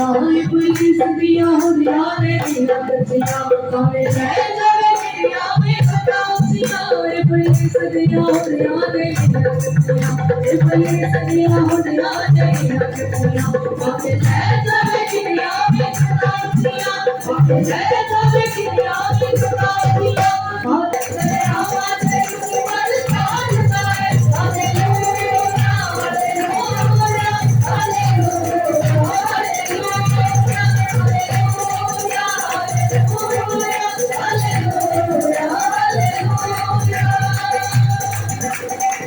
police दिया हो यारे दिया बचिया हमें ले जावे दुनिया में बताओ सिया पुलिस दिया हो यारे दिया बचिया पुलिस दिया हो यारे दिया बचिया हमें ले जावे दुनिया में बताओ सिया हमें ले